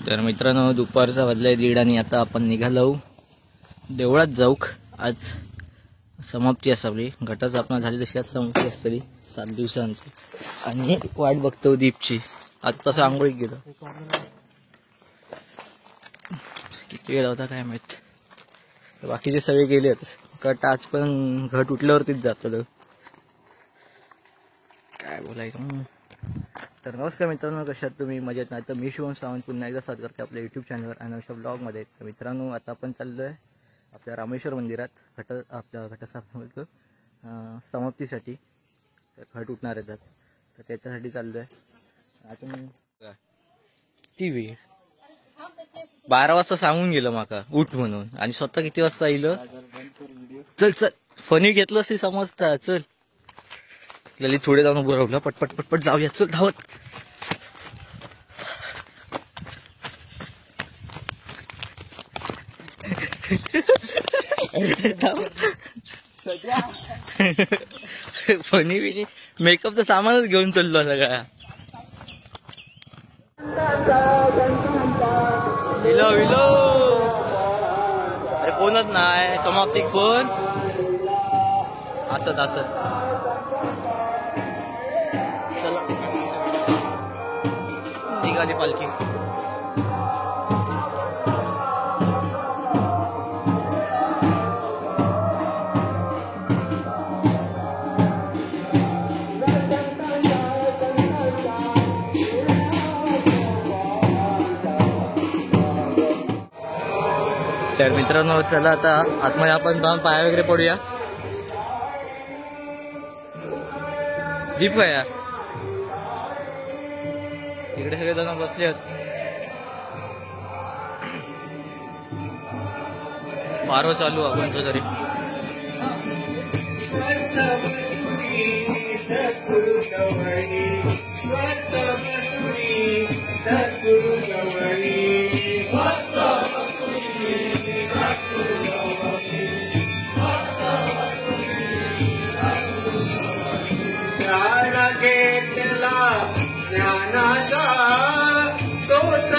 तर मित्रांनो दुपारचा वाजलाय 1:30 आणि आता आपण निघालो देवळात जाऊक. आज समाप्ती असावी घटाचा आपण झाली तशी आज समाप्ती असतली 7 दिवसांची आणि वाट बघतो दीपची. आज तसं आंघोळीत गेलो किती वेळ होता काय माहित. बाकीचे सगळे गेलेत घट आज पण घट उठल्यावरतीच जातो काय बोलायचं. तर नमस्कार मित्रांनो कशात तुम्ही मजेत नाही तर मी शिवम सावंत पुन्हा एकदा स्वागत करते आपल्या यूट्यूब चॅनलवर अनवश्य ब्लॉगमध्ये. तर मित्रांनो आता आपण चाललो आहे आपल्या रामेश्वर मंदिरात आपल्या घटस्थापना समाप्तीसाठी. तर घट उठणार आहेत तर त्याच्यासाठी चाललो आहे. आता ती वेळ 12 वाजता सांगून गेलं माका उठ म्हणून आणि स्वतः किती वाजता येईल. चल चल फनी घेतलं असे समजता. चल ललित थोडे जाऊन उभं राहिलं पटपट पटपट जाऊया चल धावत. फनी बिनी मेकअपचं सामानच घेऊन चाललो सगळा. विलो विलो अरे कोणच नाही समाप्ती कोण असत असत. चला निघाली पालखी. तर मित्रांनो चला आता आतमध्ये आपण जाऊन पाया वगैरे पडूया. दीप काय इकडे सगळे जण बसले आहेत. बारो चालू आपण तरी ज्ञान घेतला ज्ञानाचा तोच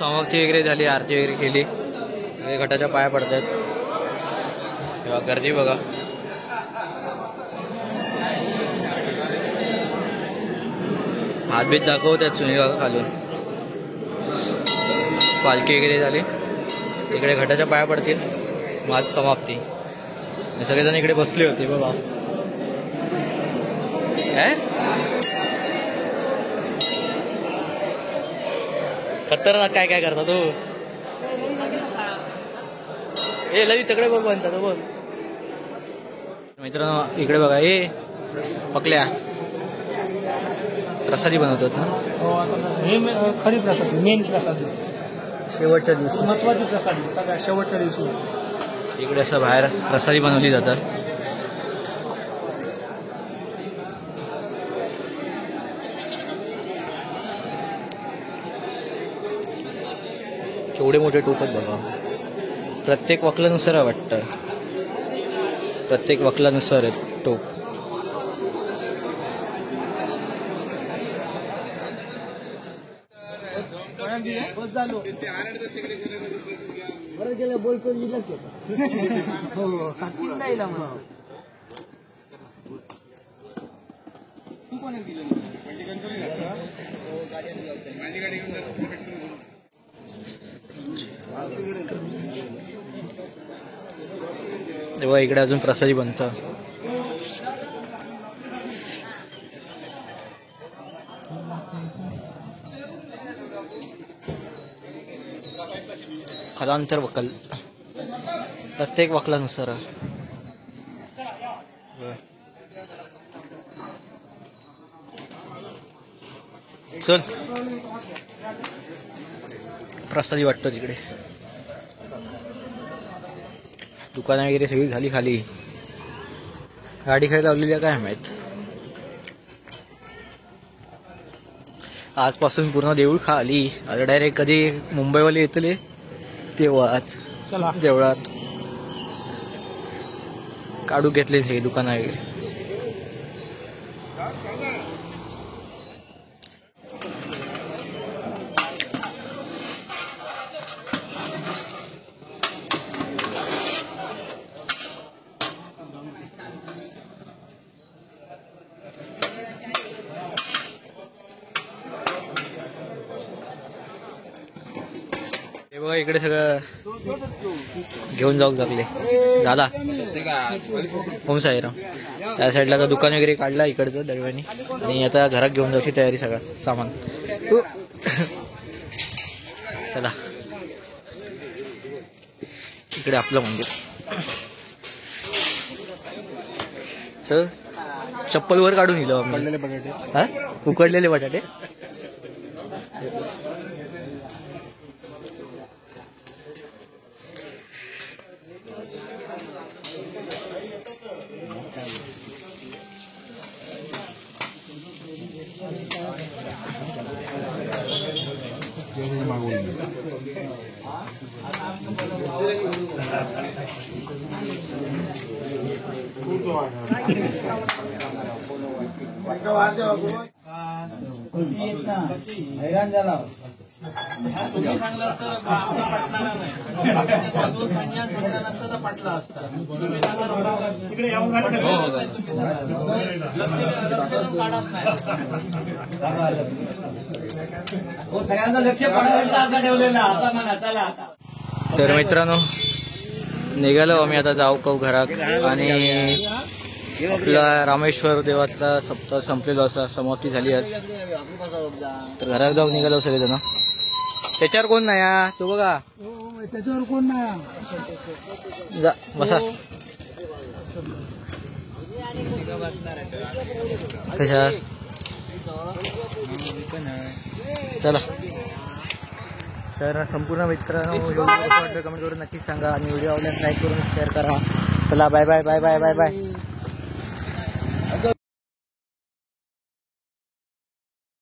समाप्ती वगैरे झाली, आरती वगैरे केली, घटाच्या पाया पडतात. तेव्हा गर्दी बघा. हातबीत दाखवतात सुनील काका खालून. पालखी वगैरे झाली, इकडे घटाच्या पाया पडतील, माझ समाप्ती. सगळेजण इकडे बसले होते बघा. काय खतरनाक काय काय करता तू. ए लई तगडे बघ बनतात बोल. मित्रांनो इकडे बघा, ए पकल्या प्रसादी बनवतात ना. हे खरी प्रसादी, मेन प्रसादी, शेवटच्या दिवशी महत्वाची प्रसादी, सगळ्या शेवटच्या दिवशी इकडे असं बाहेर प्रसादी बनवली जातात. केवढे मोठे टोपत बघा. प्रत्येक वकलानुसार वाटतं, प्रत्येक वकलानुसार आहे टोप. बोलतो तेव्हा इकडे अजून प्रसादी बनतं. कलांतर वकल प्रत्येक वकलानुसार चल प्रसादी वाटतं तिकडे दुकानं वगैरे सगळी झाली खाली गाडी खाली लावलेली आहे काय माहित आजपासून पूर्ण देऊळ खाली आता डायरेक्ट कधी मुंबईवाले येतले तेव्हाच चला देवळात काढू घेतले सगळी दुकानं वगैरे हे बघा इकडे सगळं घेऊन जाऊ लागले झाला ओम साईराम त्या साईडला आता दुकान वगैरे काढला इकडचं दरम्यानी आणि आता घरात घेऊन जाऊची तयारी सगळं सामान चला इकडे आपलं मंदिर चल चप्पलवर काढून येलो हा उकडलेले बटाटे हैराण झाला सगळ्यांना लक्ष पडायला असा ठेवलेला असा म्हणा चला तर मित्रांनो निघालो आम्ही आता जाऊ कऊ घरात आणि आपला रामेश्वर देवातला सप्ताह संपलेलो असा समाप्ती झाली आज तर घरात जाऊन निघालो सगळेजण त्याच्यावर कोण नाही हा तो बघा त्याच्यावर कोण नाही जा बसा कशा चला तर संपूर्ण मित्रांनो व्हिडिओ कमेंट करून नक्कीच सांगा आणि व्हिडिओ आवडल्यास लाईक करून शेअर करा चला bye bye bye bye bye bye